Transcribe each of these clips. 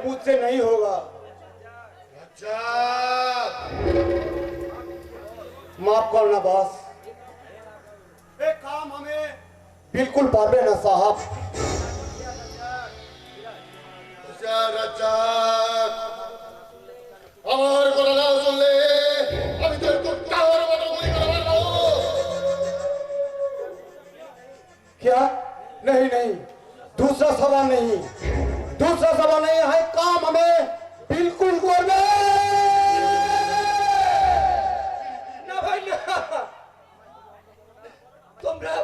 मुझसे नहीं होगा। अच्छा माफ करना बॉस, ये काम हमें बिल्कुल पारबे ना साहब। আমার কথা না শুনলে আমি তোর কুত্তার মতো গুলি করে মারবো। क्या? नहीं नहीं, दूसरा सवाल नहीं, दूसरा सवाल नहीं है। काम हमें बिल्कुल करबे না ভাই না, তোমরা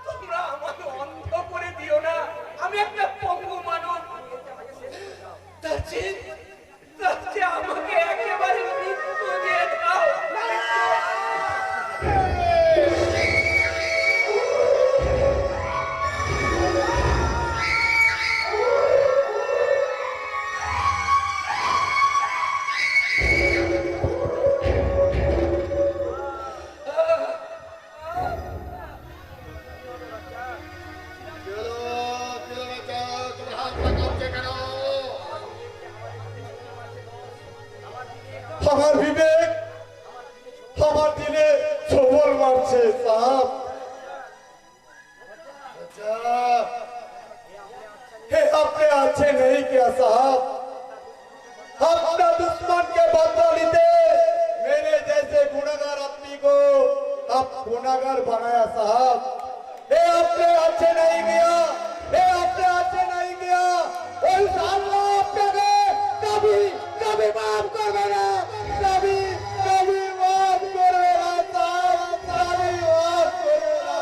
তোমরা আমাকে অন্ধ করে দিও না। আমি একটা পঙ্গু মানুষ, তার চেয়ে আমাকে একেবারে মৃত্যু দিয়ে দাও। हमार विवेक हमार दिले छोबल मारছে साहब। अच्छा हे अपने अच्छे नहीं किया साहब, अपना दुश्मन के बदला लेते मेरे जैसे गुनाहगार अपनी को अब गुनाहगार बनाया साहब। हे अपने अच्छे नहीं किया, हे अपने अच्छे नहीं किया, इंशाअल्लाह आपके कभी कभी माफ करबे ना, कभी कभी माफ करबे ना साहब, कभी माफ करबे ना।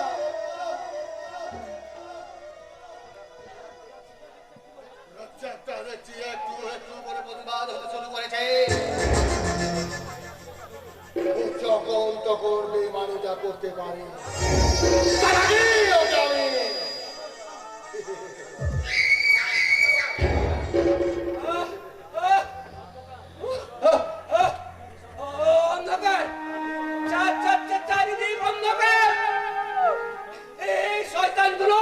রজ্জাকটা দেখছি একটু একটু করে প্রতিবাদ হতে শুরু করেছে। যখন তখন বেমানিটা করতে পারে, তার আগেই ওকে আমি অন্ধকার, চারিদিক অন্ধকার। এই শয়তানগুলো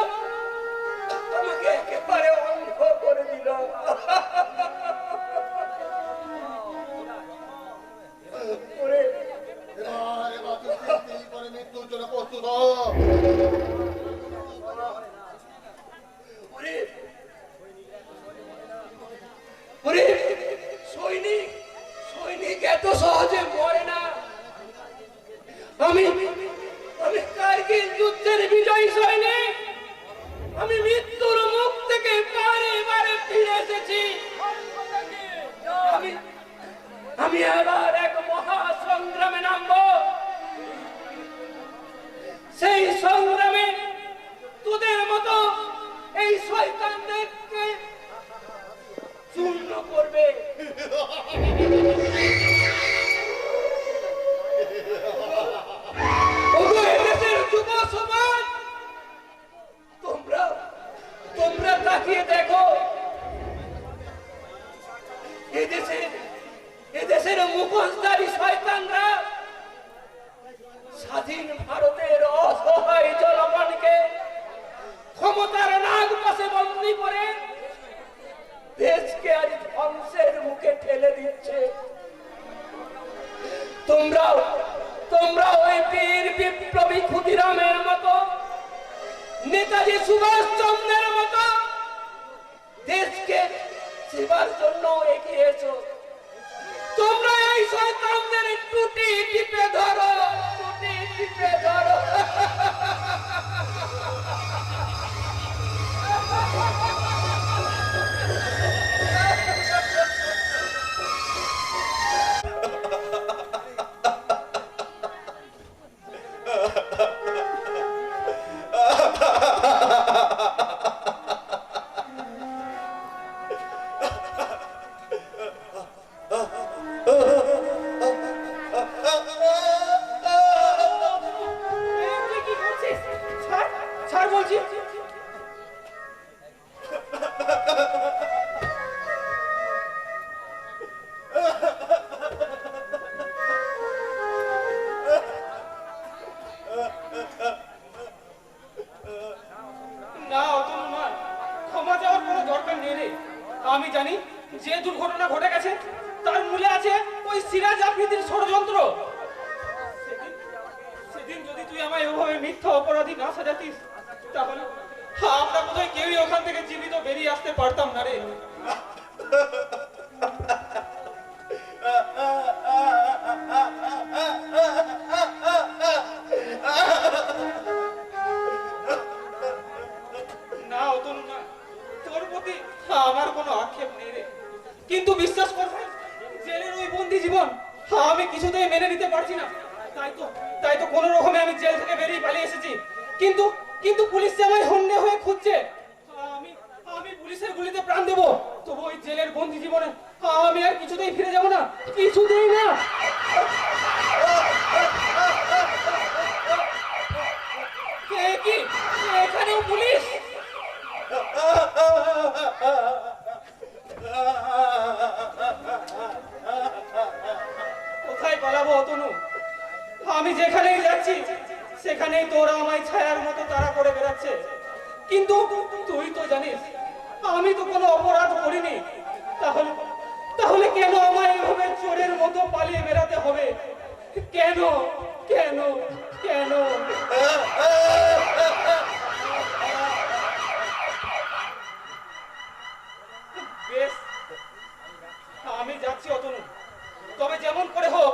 আমাকে একেবারে অন্ধ করে দিল। এবার তুই করে মৃত্যুর জন্য প্রস্তুত হ। ওরে, ওরে, সৈনিক সৈনিক এত সহজে মরে না। আমি আমি কারগিল যুদ্ধের বিজয়ী সৈনিক। আমি মৃত্যুর মুখ থেকে বারে বারে ফিরে এসেছি। আমি আমি আবার এক মহা সংগ্রামে নামবো। সেই সংগ্রামে তোদের মতো এই শয়তানদেরকে চূর্ণ করবে। ওগো এদেশের যুব সমাজ, তোমরা তোমরা তাকিয়ে দেখো। এদেশের মুখোশধারী শয়তানরা স্বাধীন ভারতের অসহায় জনগণকে ক্ষমতার নাগ পাশে বন্দী করে দেশকে আজ ধ্বংসের মুখে ঠেলে দিচ্ছে। তোমরা ওই বীর বিপ্লবী ক্ষুদিরামের মতো, নেতাজি সুভাষ চন্দ্রের মতো দেশকে সেবার জন্য এগিয়ে এসো। তোমরা এই শয়তানদের টুটি টিপে ধরো, টুটি টিপে ধরো। কি যে দুর্ঘটনা ঘটে গেছে তার মূলে আছে ওই সিরাজ আফ্রিদির ষড়যন্ত্র। সেদিন যদি তুই আমায় এভাবে মিথ্যা অপরাধী না সাজাতিস, তাহলে আমরা বোধহয় কেউই ওখান থেকে জীবিত বেরিয়ে আসতে পারতাম না রে। না অতনু না, তোর প্রতি আমার কোনো আক্ষেপ নেই রে, কিন্তু বিশ্বাস কর ভাই, জেলের ওই বন্দি জীবন আমি কিছুতেই মেনে নিতে পারছি না। তাই তো কোনো রকমে আমি জেল থেকে বেরিয়ে পালিয়ে এসেছি। কিন্তু কিন্তু পুলিশ যে আমায় হন্যে হয়ে খুঁজছে। আমি আমি পুলিশের গুলিতে প্রাণ দেব, তবু ওই জেলের বন্দি জীবনে আমি আর কিছুতেই ফিরে যাব না, কিছুতেই না। কি এখানেও পুলিশ? কোথায় পালাবো অতনু? আমি যেখানেই যাচ্ছি সেখানেই তোরা আমায় ছায়ার মতো তাড়া করে বেড়াচ্ছে। কিন্তু তুই তো জানিস আমি তো কোনো অপরাধ করিনি, তাহলে তাহলে কেন আমায় এভাবে চোরের মতো পালিয়ে বেড়াতে হবে? কেন কেন কেন? বেশ, আমি যাচ্ছি অতনু, তবে যেমন করে হোক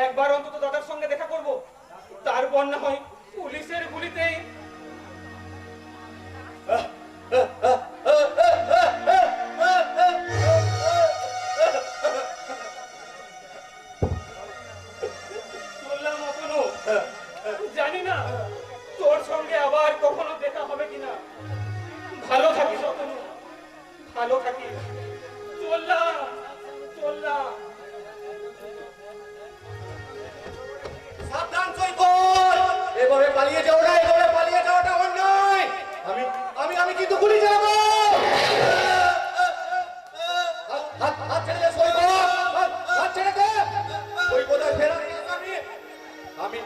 একবার অন্তত দাদার সঙ্গে দেখা করব, তারপর না হয় পুলিশের গুলিতেই। বললাম অতনু, জানি না তোর সঙ্গে আবার কখনো দেখা হবে কিনা। ভালো থাকিস অতনু, ভালো থাকিস। চললাম চললাম। সাবধান সৈকত, এভাবে পালিয়ে যাও না, এভাবে পালিয়ে যাওয়াটা অন্যায়। আমি আমি আমি কিন্তু গুলি চালাবো। হাত ছেড়ে দে সৈকত, হাত ছেড়ে দে। সৈকত আর ফেরা নেই। আমি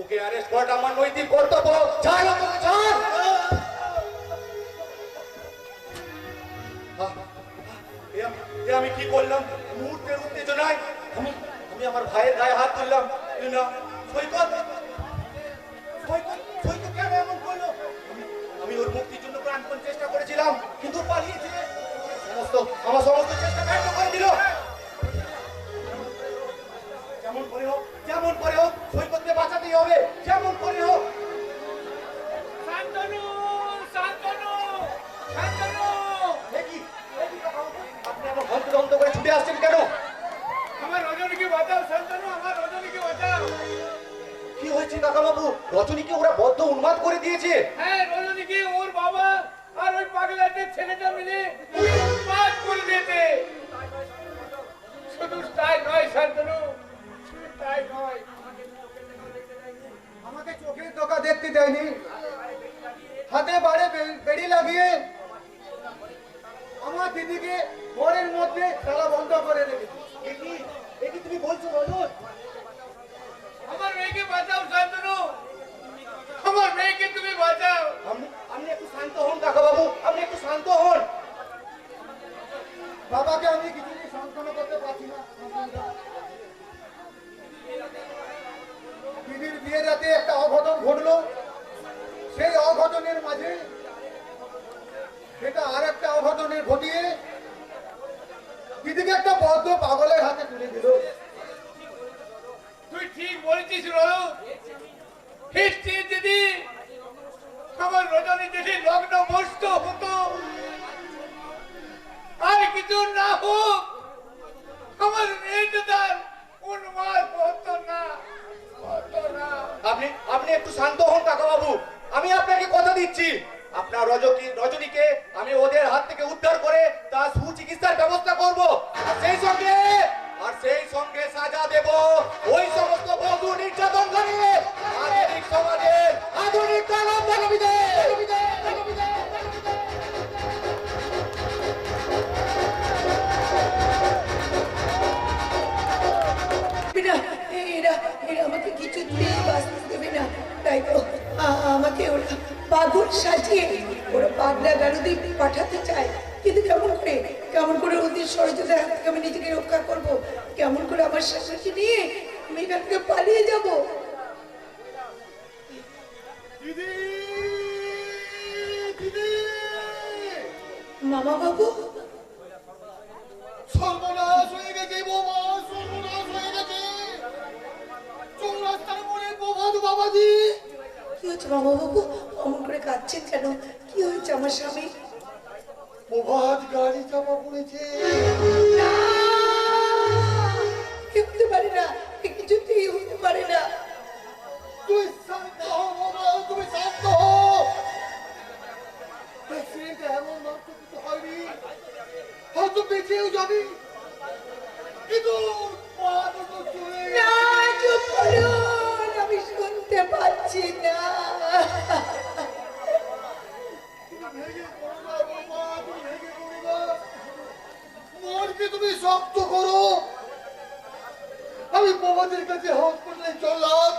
ওকে অ্যারেস্ট করাটা আমার নৈতিক কর্তব্য। ছাড় ওকে, ছাড়। আমি কি করলাম? মুহূর্তের উত্তেজনায় আমি আমার ভাইয়ের গায়ে হাত তুললাম। না সৈকত, সৈকত সৈকত কেন এমন করলো? আমি ওর মুক্তির জন্য প্রাণপণ চেষ্টা করেছিলাম, কিন্তু পালিয়েছে। আমার সমস্ত চেষ্টা ব্যর্থ করে দিল। যেমন করে হোক সৈকতকে বাঁচাতেই হবে, যেমন করে হোক। শান্তনু শান্তনু শান্তনু, আপনি আমার হন্তদন্ত করে ছুটে আসছেন কেন? আমার রজনীকে বাঁচাও শান্তনু, আমার রজনীকে বাঁচাও। কি হয়েছে কাকা বাবু? রজনীকে ওরা বদ্ধ উন্মাদ করে দিয়েছে। হ্যাঁ, রজনীকে ওর বাবা আর ওই পাগলাটের ছেলেটা মিলে উন্মাদ করে দিয়েছে। শুধু তাই নয় শান্তনু, তাই নয়, আমাকে চোখের ধোকা দেখতে দেয়নি, হাতে বাড়ে বেড়ি লাগিয়ে আমার দিদিকে ঘরের মধ্যে তালা বন্ধ করে রেখেছে। কি তুমি বলছো রজত? আমার মেয়েকে বাঁচাও শান্তনু, আমার মেয়েকে তুমি বাঁচাও। আপনি একটু শান্ত হন কাকা বাবু, আপনি একটু শান্ত হন। বাবাকে আমি কিছুতেই সান্ত্বনা করতে পারছি না। দিদির বিয়ে রাতে একটা অঘটন ঘটলো, সেই অঘটনের মাঝে সেটা আর একটা অঘটনের ঘটিয়ে দিদিকে একটা বদ্ধ পাগলের হাতে তুলে দিল। তুই ঠিক বলেছিস রজত, হিস্ট্রি দিদি আমার রজনী যদি লগ্ন মস্ত হতো, আর কিছু না হোক, আমার মেয়েটা তার উন্মাদ হতো না, হতো না। আপনি একটু শান্ত হন কাকা বাবু, আমি আপনাকে কথা দিচ্ছি, আপনার রজনীকে আমি ওদের হাত থেকে উদ্ধার করে তার সুচিকিৎসার ব্যবস্থা করব, আর সেই সঙ্গে সাজা দেব ওই সমস্ত বধূ নির্যাতনকারী আধুনিক সমাজের আধুনিক কালাম দানবীদের। না, এরা এরা আমাকে কিছুতেই বাঁচতে দেবে না। তাই তো আমাকে ওরা পাগল সাজিয়ে ওরা পাগলা গারুদের পাঠাতে চায়, কিন্তু কেমন কেমন করে ওদের ষড়যন্ত্রের হাত থেকে আমি নিজেকে রক্ষা করব, কেমন করে আমার শাশুড়িকে নিয়ে আমি এখান থেকে পালিয়ে যাব। দিদি দিদি মামা বাবু, সর্বনাশ হয়ে গেছে বাবা, সর্বনাশ হয়ে গেছে। চৌরাস্তার মোড়ে প্রভাত বাবাজি। কি হয়েছে মামা বাবু? অমন করে কাঁদছেন কেন? কি হয়েছে আমার স্বামী? প্রভাত গাড়ি চাপা পড়েছে। না, এ হতে পারে না, এ কিছুতেই হতে পারে না। তুই শান্ত হও বাবা, তুমি শান্ত হও। অ্যাক্সিডেন্টে এমন মাত্র কিছু হয়নি, হয়তো বেঁচেও যাবি, কিন্তু পা দুটো চলে না, চুপ করুন, আমি শুনতে পাচ্ছি না। ভেঙে পড়ো না বাবা, তুমি ভেঙে পড়ো না। মনকে তুমি শক্ত করো। আমি বাবাদের কাছে হসপিটালে চললাম,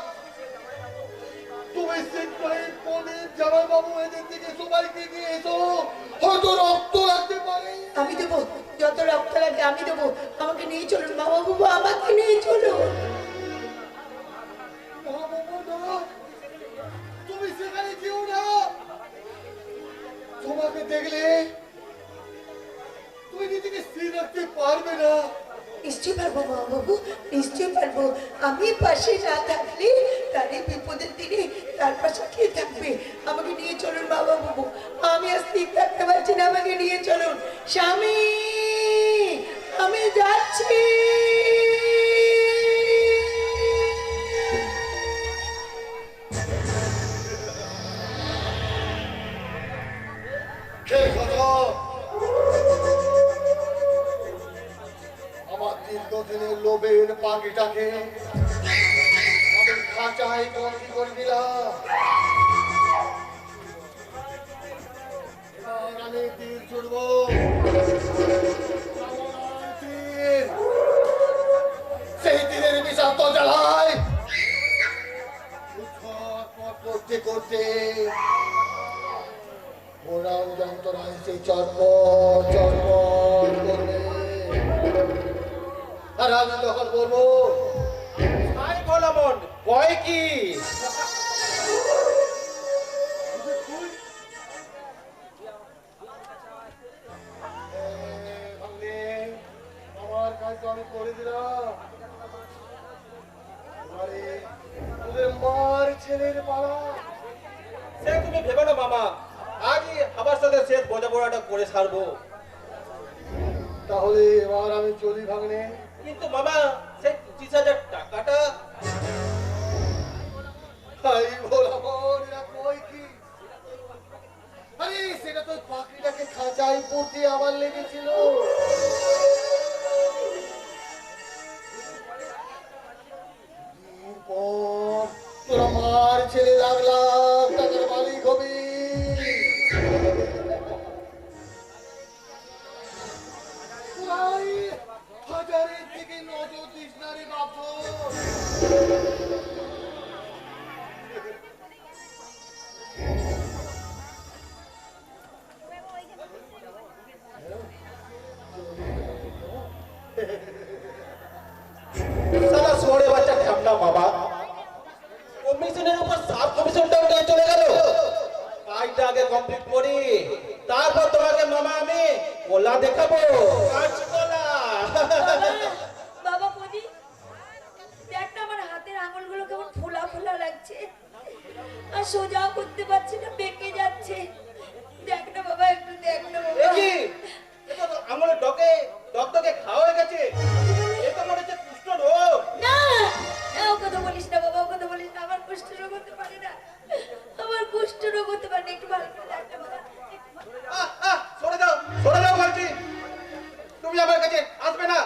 তুমি সেক্টরে পনের জামাই বাবু এদের থেকে সবাইকে নিয়ে এসো, হয়তো রক্ত লাগতে পারে। আমি দেবো, যত রক্ত লাগে আমি দেবো। আমাকে নিয়ে চলুন মামা বাবু, আমাকে নিয়ে চলুন। না বাবা না, তুমি সেখানে যেও না। তোমাকে দেখলে তুমি নিজেকে স্থির রাখতে পারবে না। নিশ্চয়ই পারবো মা বাবু, নিশ্চয়ই পারবো। আমি পাশে না থাকলে তার এই বিপদের দিনে তার পাশে কে থাকবে? আমাকে নিয়ে চলুন বাবা বাবু, আমি আর স্থির থাকতে পারছি না, আমাকে নিয়ে চলুন। স্বামী, আমি যাচ্ছি। ঠিক কথা। আমার দীর্ঘদিনের লোভের পাখিটাকে আমি খাঁচায় বন্দি করে দিলাম। এবার আমি তীর ছুড়বো। আমার তীর, সেই তীরের বিষাক্ত জ্বালায় উৎপাত করতে করতে ওরাও যন্ত্রণায় সেই চর্পট চর্পট করবে। আর আমি তখন বলবো, আই বলো মন, ভয় কি? ভাগ্নে, আমার কাজ তো আমি করে দিলাম। আরে তোদের মার ছেলের পাড়া। সে তুমি ভেবে না মামা, আজই আমার সাথে শেষ বোঝাপড়াটা করে ছাড়বো। তাহলে এবার আমি চলি ভাগ্নে। কিন্তু মামা, সেই 25,000 টাকাটা তাই বল আমার, এরা কয় কি? আরে সেটা তো পাখিটাকে খাঁচায় পড়তে আমার লেগেছিল। এরপর তোরা মার ছেলে লাখ লাখ টাকার মালিক হবি। প্রায় হাজারের দিকে নজর দিস না রে বাবু। সালা সোরে বাচ্চা ঠান্ডা বাবা, কমিশনের উপর সাব কমিশনটাও নিয়ে চলে গেল। কাজটা আগে কমপ্লিট করি, তারপর তোমাকে মামা আমি কোলা দেখাবো। কাঁচকলা। বাবা বলি, দেখ না আমার হাতের আঙুলগুলো কেমন ফোলা ফোলা লাগছে, আর সোজাও করতে পারছি না, বেঁকে যাচ্ছে। দেখ না বাবা, একটু দেখ না এ বাবা। কি? এটা তো আঙুলের ডকে খাওয়া হয়ে গেছে। এ তো মনে হচ্ছে কুষ্ঠ রোগ। না, ও কথা বলিস না বাবা, ও কথা বলিস না। আমার কুষ্ঠ রোগ হতে পারে না, আমার কুষ্ঠ রোগ হতে পারে না। একটু ভালো করে দেখ না বাবা, একটু ভালো করে। সরে যাও বলছি। তুমি আমার কাছে আসবে না।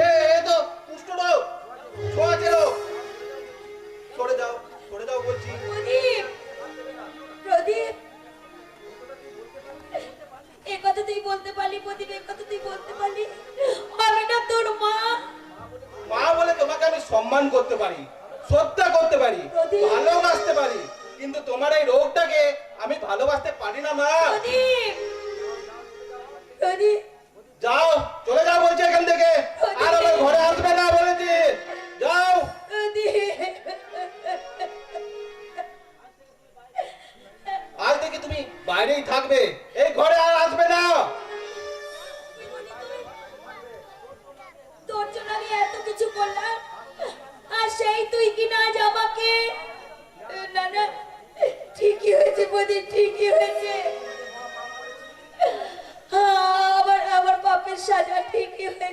এ তো কুষ্ঠ রোগ, ছোঁয়াচে রোগ। সরে যাও বলছি। প্রদীপ, প্রদীপ, এ কথা তুই বলতে পারলি? প্রদীপ, এ কথা তুই বলতে পারলি? আমি না তোর মা। মা বলে তোমাকে আমি সম্মান করতে পারি, শ্রদ্ধা করতে পারি, প্রদীপ। ভালোবাসতে পারি, কিন্তু তোমার এই রোগটাকে আমি ভালোবাসতে পারি না মা। প্রদীপ, প্রদীপ, যা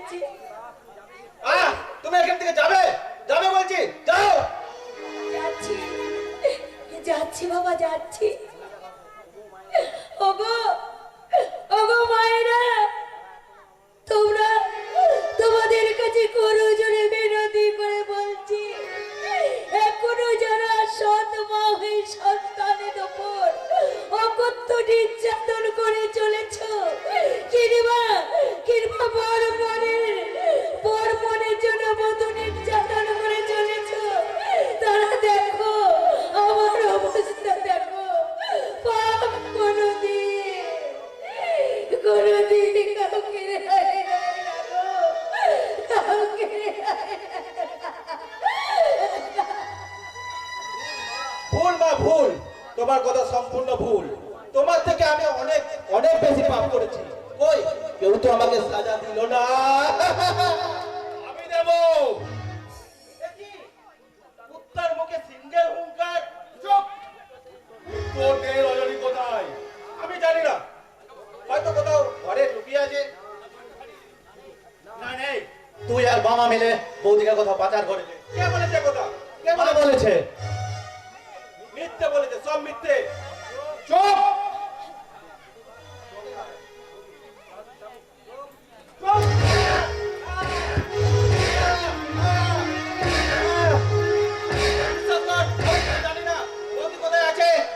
গেছে। তুমি এখান থেকে যাবে, যাবে বলছি, যাও। যাচ্ছি, যাচ্ছি বাবা, যাচ্ছি। ওগো, ওগো মায়েরা, তোমরা তোমাদের কাছে করজোড়ে মিনতি করে বলছি, এখনো যারা সৎ মা হয়ে সন্তানের ওপর অকথ্য নির্যাতন করে চলেছ, কিংবা বর্মনের জন্য বধূ নির্যাতন করে চলেছ, তারা দেখো আমার অবস্থা, দেখো পাপ কোনোদিন কাউকে রেহাই দেয় না গো, কাউকে রেহাই দেয় না। ভুল মা, ভুল, তোমার কথা সম্পূর্ণ ভুল। তোমার থেকে আমি অনেক অনেক বেশি পাপ করেছি। কই, কেউ তো আমাকে সাজা দিল না। আমি দেব। উত্তর মুখে সিঙ্গেল হুঙ্কার। চুপ। কোথায় রজনী, কোথায়? আমি জানি না, হয়তো কোথাও ঘরে লুকিয়ে আছে। না, নেই। তুই আর মামা মিলে বৌদিকে কোথাও পাচার করেছে। কে বলেছে কথা? কে বলেছে? মিথ্যে বলেছে, সব মিথ্যে। চুপ।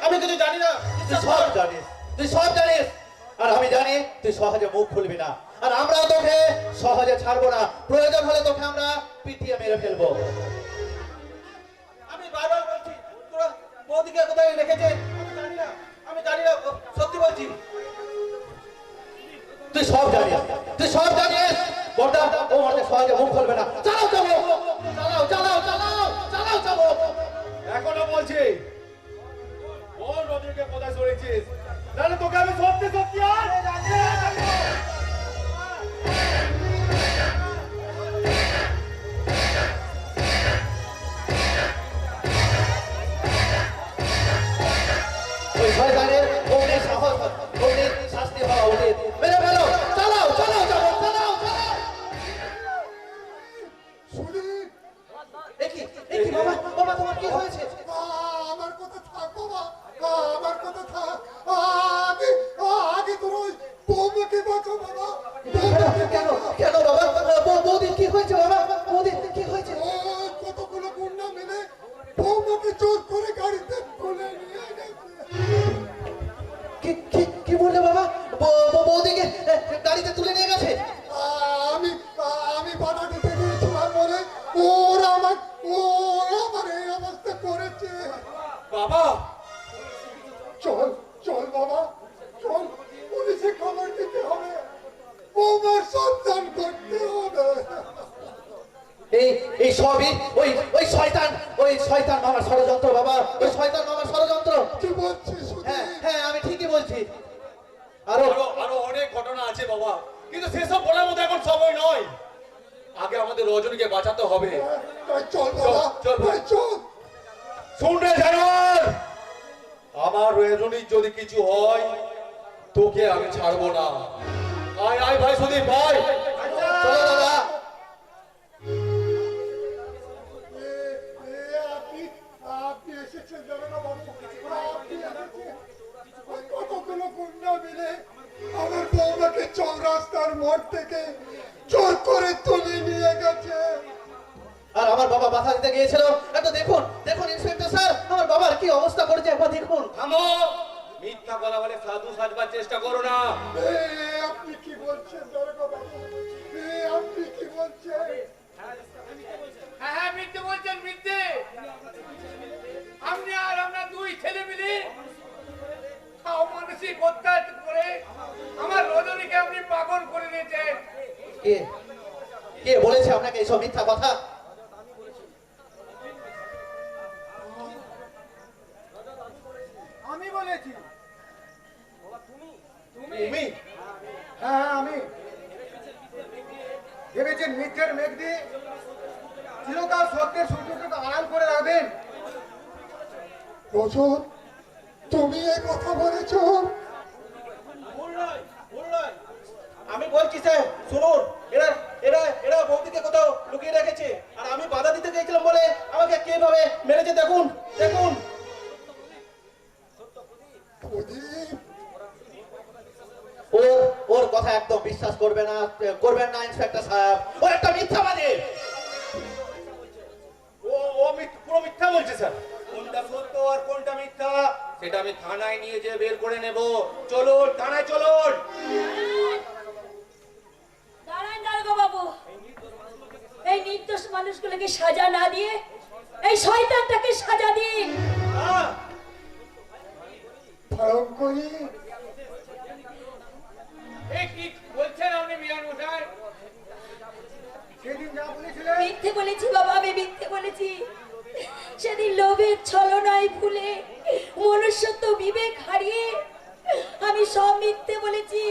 আমি কিছু জানি না। তুই সব জানিস, তুই সব জানিস, আর আমি জানি তুই সহজে মুখ খুলবি না, আর আমরাও তোকে সহজে ছাড়বো না। প্রয়োজন হলে তোকে আমরা পিটিয়ে মেরে ফেলবো। আমি বারবার বলছি, তোরা বৌদিকে কোথায় রেখেছে আমি জানি না, আমি জানি না, সত্যি বলছি। তুই সব জানিস, তুই সব জানিস। বড়দা, ও আমাদের সহজে মুখ খুলবে না। চালাও চালাও চালাও চালাও চালাও চালাও চালাও। এখনো বলছি, বল রজনীকে কোথায় সরেছিস, নাহলে তোকে আমি সত্যি সত্যি আর ওই শয়তানের অগ্নি সাহস, অগ্নি শাস্তি হওয়া উচিত। মেরে ফেলো, চালাও চালাও চালাও চালাও চালাও। সুদীপ, একি একি বাবা, বাবা তোমার কি হয়েছে? আমার কথা থাক বাবা, আমার কথা থাক। আগে তোর ওই বৌমাকে বাঁচো বাবা। কেন কেন বাবা? বৌদির কি হয়েছে বাবা? বৌদির কি হয়েছে? ওই কতগুলো গুন্ডা মিলে বৌমাকে জোর করে গাড়িতে তুলে নিয়ে গেছে। কি কি কি বললে বাবা? বৌদিকে গাড়িতে তুলে নিয়ে গেছে? আমি বাধা দিতে গিয়েছিলাম বলে ওরা আমার এই অবস্থা করেছে। বাবা, চল চল বাবা, চল, পুলিশে খবর দিতে হবে, বৌমার সন্ধান করতে হবে। এই সবই ওই ওই শয়তান মামার ষড়যন্ত্র বাবা, ওই শয়তান মামার ষড়যন্ত্র। কি বলছিস? হ্যাঁ হ্যাঁ, আমি ঠিকই বলছি। আরো আরো অনেক ঘটনা আছে বাবা, কিন্তু সেসব বলার মতো এখন সময় নয়। আগে আমাদের রজনীকে বাঁচাতে হবে। চল বাবা, চল, চল। চল। শুনরে জানোয়ার, আমার রজনীর যদি কিছু হয় তোকে আমি ছাড়বো না। আয় আয় ভাই সুদীপ ভাই, চলো দাদা। আপনি এসেছেন দারোগা বাবু, আপনি এসেছেন। ওই কতগুলো গুন্ডা মিলে আমার বৌমাকে চৌরাস্তার মোড় থেকে জোর করে তুলে নিয়ে গেছে। আর আমার বাবা বাধা দিতে গিয়েছিল। একটু দেখুন, দেখুন ইন্সপেক্টর স্যার, আমার বাবার কি অবস্থা করেছে একবার দেখুন। থামো, মিথ্যা বলা বলে সাধু সাজবার চেষ্টা করো না। আপনি কি বলছেন দারোগা বাবু? আপনি কি বলছেন? হ্যাঁ, মিথ্যে বলছেন, মিথ্যে। আপনি আর আমরা দুই ছেলে মিলে অমানসিক অত্যাচার করে আমার রজনীকে আপনি পাগল করে দিয়েছেন। কে কে বলেছে আপনাকে এইসব মিথ্যা কথা? আমি বলেছি। তুমি? হ্যাঁ, আমি। ভেবেছেন মিথ্যের মেঘ দিয়ে চিরকাল সত্যের সূর্যকে আড়াল করে রাখবেন? রজত, তুমি এই কথা বলেছো? ভুল নয়, ভুল নয়। আমি বলছি স্যার, শুনুন, এরা এরা তো লুকিয়ে রেখেছে, আর আমি বাধা দিতে গিয়েছিলাম বলে আমাকে কিভাবে মেরেছে দেখুন দেখুন। প্রদীপ, ওর কথা একদম বিশ্বাস করবেন না ইন্সপেক্টর সাহেব, ও একটা মিথ্যাবাদী। পুরো মিথ্যা বলছে স্যার। কোনটা সত্য আর কোনটা মিথ্যা সেটা আমি থানায় নিয়ে যেয়ে বের করে নেব। চলুন থানায় চলুন। দাঁড়ান দারোগা বাবু, এই নির্দোষ মানুষগুলোকে সাজা না দিয়ে এই শয়তানটাকে সাজা দিন। ভয়ঙ্করী, এই কি বলছেন আপনি মিয়ান মশাই? সেদিন যা বলেছিলেন মিথ্যে বলেছি বাবা, আমি মিথ্যে বলেছি। সেদিন লোভের ছলনায় ভুলে মনুষ্যত্ব বিবেক হারিয়ে আমি সব মিথ্যে বলেছি।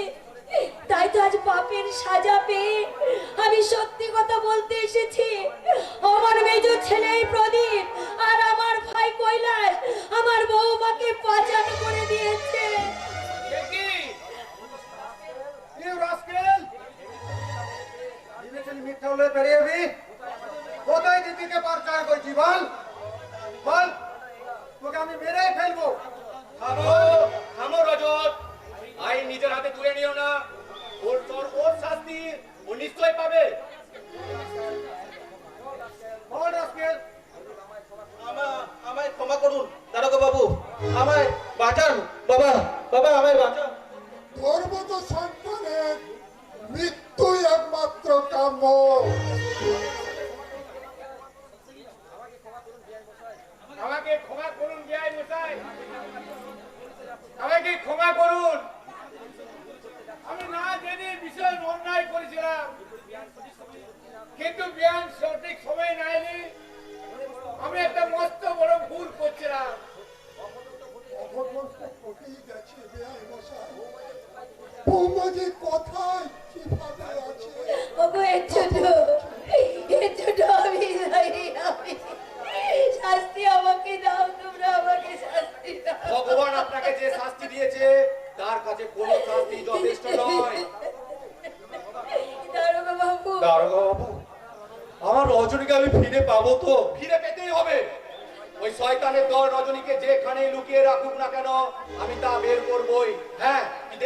তাই তো আজ পাপের সাজা পেয়ে আমি সত্যি কথা বলতে এসেছি। আমার মেজ ছেলে প্রদীপ আর আমার ভাই কৈলাস আমার বৌমাকে পাচার করে দিয়েছে। দেখি ইউ রাস্কেল, ভেবেছিলি মিথ্যা বলে বেরিয়ে যাবি? কোথায় দিদিকে পাচার করছি বল বল, তোকে আমি মেরেই ফেলবো। থামো রজত, আইন নিজের হাতে তুলে নিও না। ওর শাস্তি ও নিশ্চয় পাবে। বল রাস্কেল, আমায় ক্ষমা করুন দারোগা বাবু, আমায় বাঁচান বাবা, বাবা আমায় বাঁচান। তোর মতো সন্তানের মৃত্যুই একমাত্র কাম্য। আমাকে ক্ষমা করুন বিআই মশাই, আমাকে ক্ষমা করুন। আমি না জেনে ভীষণ অন্যায় করেছিলাম, কিন্তু বিয়ান সঠিক সময় নাইনি। আমি একটা মস্ত বড় ভুল করছিলাম। অপরমস্ত ঘটেই গেছে বেআই মশাই। বৌমা যে কোথায় কিভাবে আছে? ওগো এর জন্য আমি দায়ী। আমি শাস্তি আমাকে দাও, তোমরা আমাকে শাস্তি দাও। ভগবান আপনাকে যে শাস্তি দিয়েছে তার কাছে কোনো শাস্তি যথেষ্ট নয়। দারোগা বাবু, দারোগা বাবু, আমার রজনীকে আমি ফিরে পাবো তো? ফিরে পেতেই হবে। ওই শয়তানের দল রজনীকে যেখানে লুকিয়ে রাখুক না কেন আমি তা বের করবই। হ্যাঁ, কিন্তু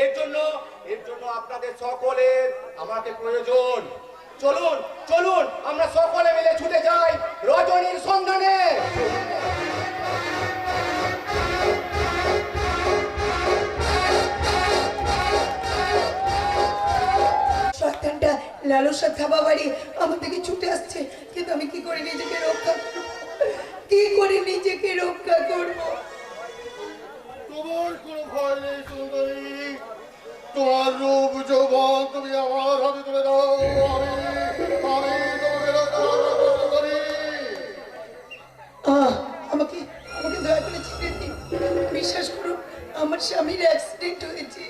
এর জন্য আপনাদের সকলের আমাকে প্রয়োজন। চলুন চলুন আমরা সকলে মিলে ছুটে যাই রজনীর সন্ধানে। শয়তানটা লালসা থাবা বাড়ি আমার দিকে ছুটে আসছে, কিন্তু আমি কি করে নিজেকে রক্ষা করবো? কি করে নিজেকে রক্ষা করবো? তোমার কোনো ভয় নেই সুন্দরী, তোমার রূপ যৌবন তুমি আমার হাতে তুলে দাও। আমি তোমাকে রক্ষা করি। আমাকে আমাকে দয়া করে ছেড়ে দিন। বিশ্বাস করুন, আমার স্বামীর অ্যাক্সিডেন্ট হয়েছে।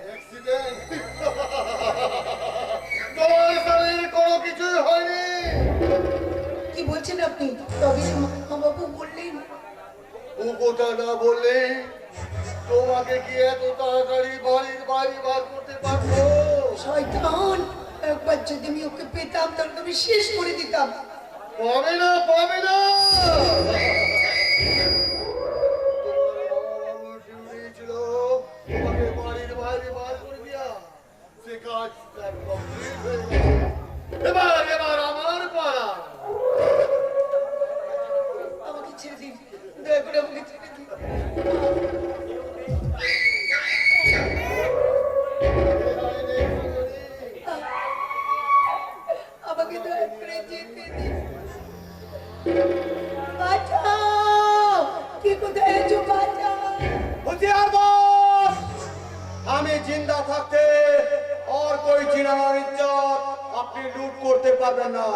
অ্যাক্সিডেন্ট? তোমার স্বামীর কোনো কিছুই হয়নি। কি বলছেন আপনি? তবে বাবু বললেন ও কথা না বললে তোমাকে কি এত তাড়াতাড়ি বাড়ির বাইরে বার করতে পারবো? শয়তান, একবার যদি আমি ওকে পেতাম তাহলে তো আমি শেষ করে দিতাম। পাবে না, পাবে না। তোমার বাবা ডিউটি ছিল তোমাকে বাড়ির বাইরে বার করে দিয়া, সে কাজ তার কমপ্লিট হয়ে গেছে। এবার আমার পালা। আমাকে ছেড়ে দিন, দয়া করে আমাকে ছেড়ে দিন। আমাকে দয়া করে যেতে দিন। বাঁচাও! কে কোথায় আছো? বাঁচাও! হুঁশিয়ার বস, আমি জিন্দা থাকতে और कोई जिनार इज्जत আপনি লুট করতে পারবেন না।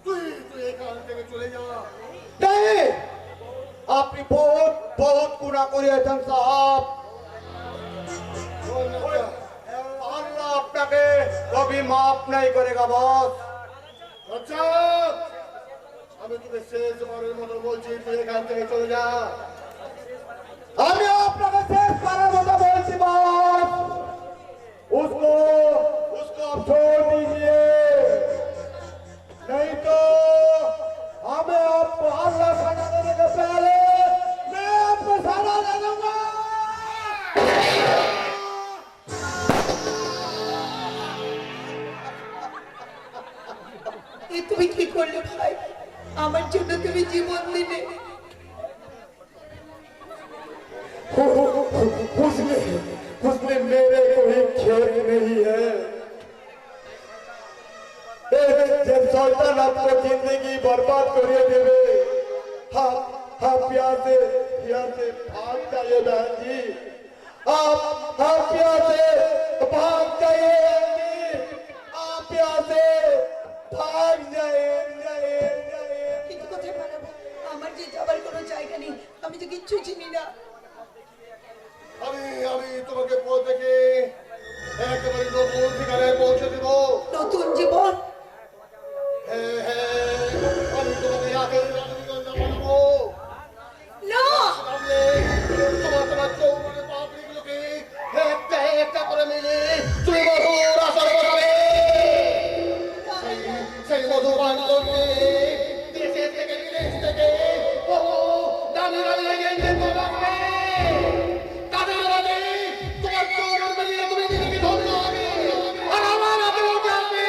তুই এখান থেকে চলে যা। नहीं, আপনি बहुत बहुत गुनाह করিয়েছেন সাহেব। আল্লাহ আপনাকে কবি মাফ নাই করেগা বস। আচ্ছা, আমি তোকে শেষবারের মতো বলছি তুই এখান থেকে চলে যা। আমি আপনাকে শেষ করার মতো বলছি বস। আমি জীবন দিলে उसमें उसमें मेरे कोई खेल नहीं है। जब शैतान आपको जिंदगी बर्बाद करिए देवे, आप यहाँ से भाग जाइए बहन जी। आप यहाँ से भाग जाइए बहन जी। आप यहाँ से भाग जाइए কিন্তু কোথায় পালাবো? আমার যে যাবার কোনো জায়গা নেই, আমি তো কিচ্ছু চিনি না। আমি তোমাকে থেকে একেবারে নতুন ঠিকানায় পৌঁছে দেব। নতুন জীবন আমি তোমাকে আগের রজনীগন্ধা বানাবো। না, তোমার চৌবনে পাপড়িগুলোকে একটা করে মিলে তুমি মধুর আসর বসাবে। সেই মধু পান করবে দেশে থেকে বিদেশ থেকে বহু দামি দামি এজেন্টদের পাঠাবে। তাদের মাঝে তোমার চৌবন মিলিয়ে তুমি নিজেকে ধন্য হবে। আর আমার হাতে উঠে আসবে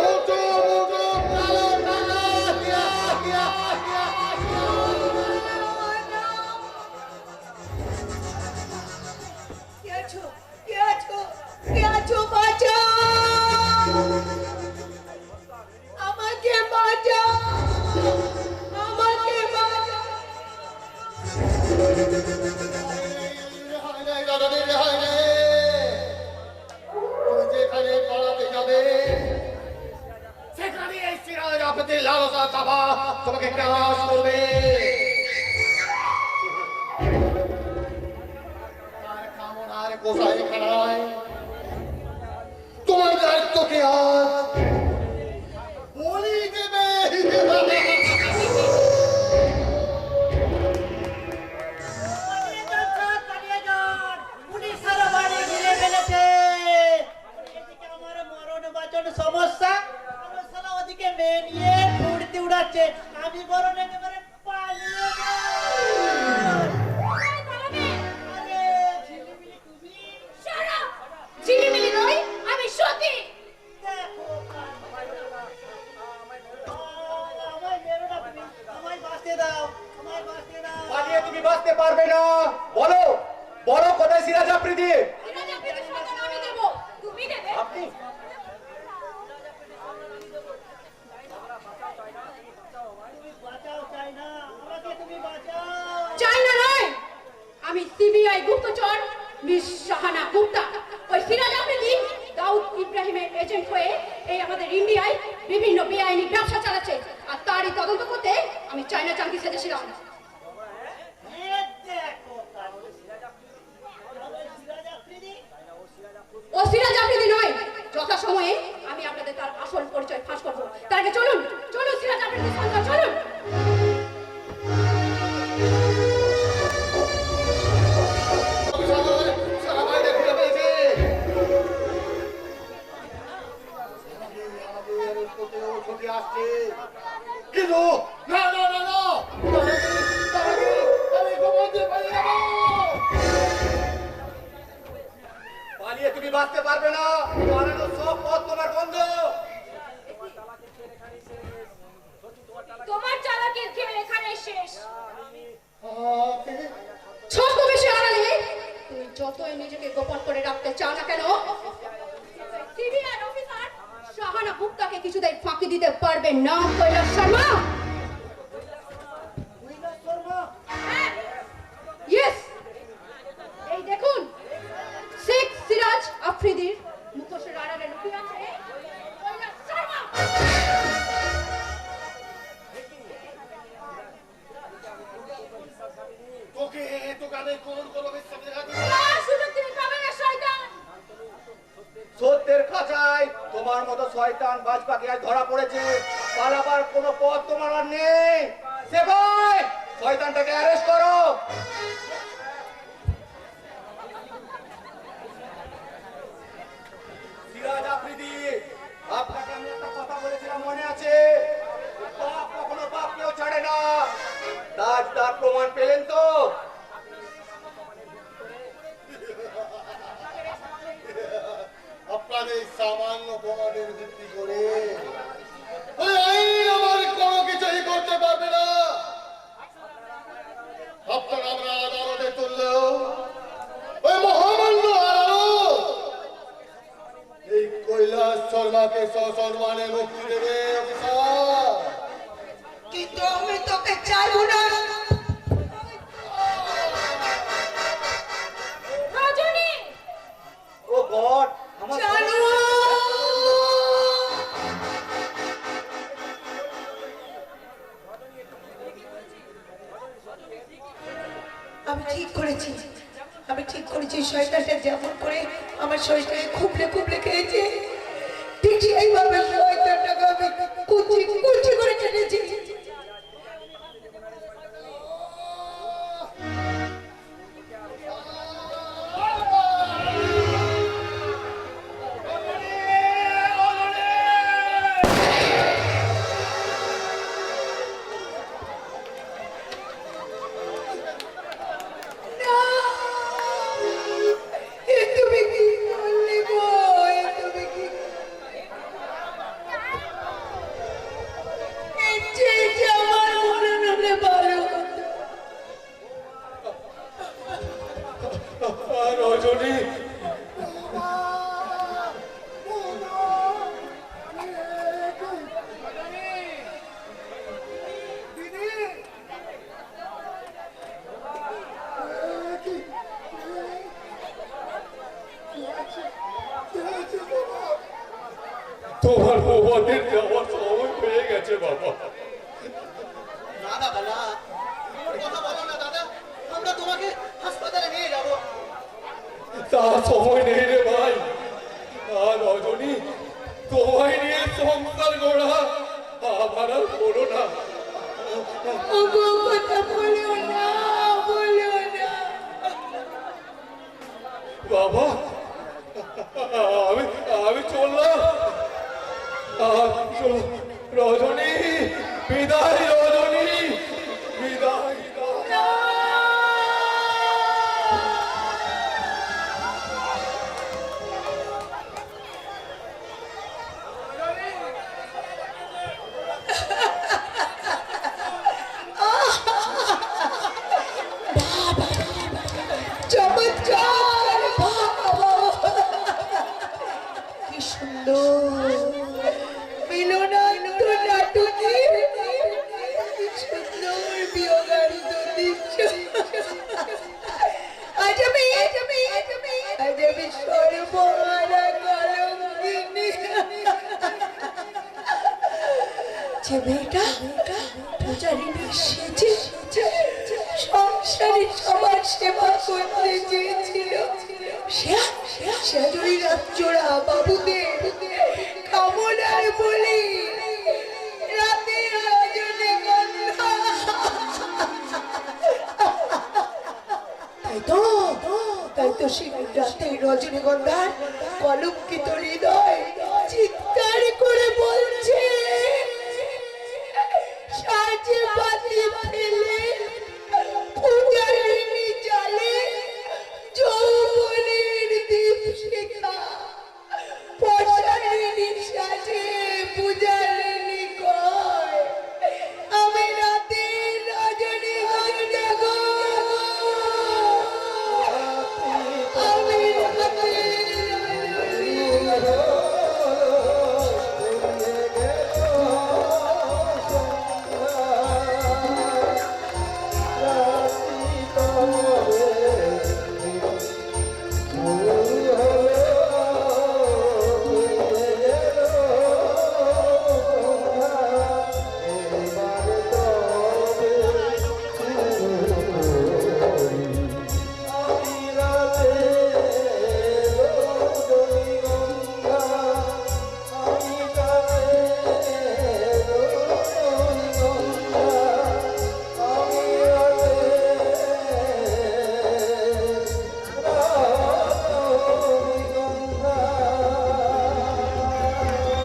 উঁচু উঁচু কালো টাকা। কে আছো? কে আছো? কে আছো? বাঁচাও! আমাকে বাঁচাও! আমাকে বাঁচাও! রেহাই নেই দাদাদের, রেহাই নেই। তুমি যেখানে পালাতে যাবে সেখানে এই সিরাজ আপদের লালসা চাপা তোমাকে গ্রাস করবে। আর কামনার কোষায় খেলায় তোমার দায়িত্বকে আজ বলি দেবে। সমস্যা আমার শালা ওদিকে মেয়ে নিয়ে উড়তে উড়াচ্ছে, আমি বরং একেবারে পালিয়ে ঝিলিমিলি নই, আমি সতী। আমায় বাঁচতে দাও, আমায় বাঁচতে দাও। পালিয়ে তুমি বাঁচতে পারবে না। বলো বলো কোথায় সিরাজ আফ্রিদি? সিরাজ আফ্রিদির সন্ধান আমি দেব, তুমি দেবে? আপনি তুমি বাঁচাও, চাই না আমাকে, তুমি বাঁচাও। চাই না নয়, আমি সিবিআই গুপ্তচর মিস শাহানা গুপ্তা। ওই সিরাজ আফ্রিদি দাউদ ইব্রাহিমের এজেন্ট হয়ে এই আমাদের ইন্ডিয়ায় বিভিন্ন বেআইনি ব্যবসা চালাচ্ছে, আর তারই তদন্ত করতে আমি চায়না চাঙ্কি সেজেছিলাম। এ দেখো তাহলে সিরাজ আফ্রিদি ও সিরাজ আফ্রিদি নয়, যথাসময়ে আমি আপনাদের তার আসল পরিচয় ফাঁস করবো। তার আগে চলুন চলুন সিরাজ আফ্রিদির সন্ধান, চলুন। সারা বাইরে ঘুরে পেয়েছে। ছুটি আসছে কিন্তু না না না না আমি ঘুমোতে পারি না। পালিয়ে তুমি বাঁচতে পারবে না। পালানোর সব পথ তোমার বন্ধ। তোমার চালাকির খেল এখানে শেষ। ছদ্মবেশে আড়ালে তুমি যতই নিজেকে গোপন করে রাখতে চাও না কেন, সিবিআই অফিসার শাহানা গুপ্তাকে কিছুতেই ফাঁকি দিতে পারবে না। কৈলাস শর্মা, ইয়েস, এই দেখুন শেখ সিরাজ আফ্রিদির মুখোশের আড়ালে লুকিয়ে আছে কৈলাস শর্মা। তোকে আমি কোন কোন বিশ্বাস দেখাতে আর সুযোগ তুমি পাবে না শয়তান। সত্যের খাঁচায় তোমার মতো শয়তান বাজ পাখি আজ ধরা পড়েছে। পালাবার কোনো পথ তোমার আর নেই। সে ভাই শয়তানটাকে অ্যারেস্ট করো। সিরাজ আফ্রিদি, আপনাকে আমি একটা কথা বলেছিলাম মনে আছে? বাপ কখনো বাপকেও ছাড়ে না। তার প্রমাণ পেলেন তো? আপনার এই সামান্য প্রমাণের ভিত্তি করে ওই আইন আমার কোনো কিছুই করতে পারবে না। শর্মাকে সসম্মানে মুক্তি দেবে অফিসার। কিন্তু আমি তোকে চাইবো না। রজনী ও গড, আমার জানো আমি ঠিক করেছি, আমি ঠিক করেছি। শয়তানটা যেমন করে আমার শরীরটাকে খুবলে খুবলে খেয়েছে, ঠিক সেইভাবে শয়তানটাকে আমি কুচি কুচি করে কেটেছি। তুমি কি করলে গো? তুমি কি আমার মনে হলে ভালো হতো। রজনী, তোমার বৌমাদের যাওয়ার সময় হয়ে গেছে বাবা। না দাদা না, আমার কথা বলো না দাদা, আমরা তোমাকে হাসপাতালে নিয়ে যাব। তার সময় নেই রে ভাই। আর রজনী, তোমায় নিয়ে সংসার গড়া আমার আর বলো না। ওগো কথা বলো না, বলো না। বাবা, আমি আমি চললাম। রজনী, বিদায় রজনী, বিদায়। চমৎকার, বাবা কি সুন্দর মিলনায়িত নাটকে কি সুন্দর বিয়োগান্ত দৃশ্য। আজ আমি সর্বহারা কলঙ্কিনী। যে মেয়েটা পূজারিনী সেজে সংসারে সবার সেবা করতে চেয়েছিল, সে যদি রাজ্যরা বাবুদের কামনার বলি রাতের রজনীগন্ধা। তাই তো সে রাতের রজনীগন্ধার কলঙ্কিত হৃদয় চিৎকার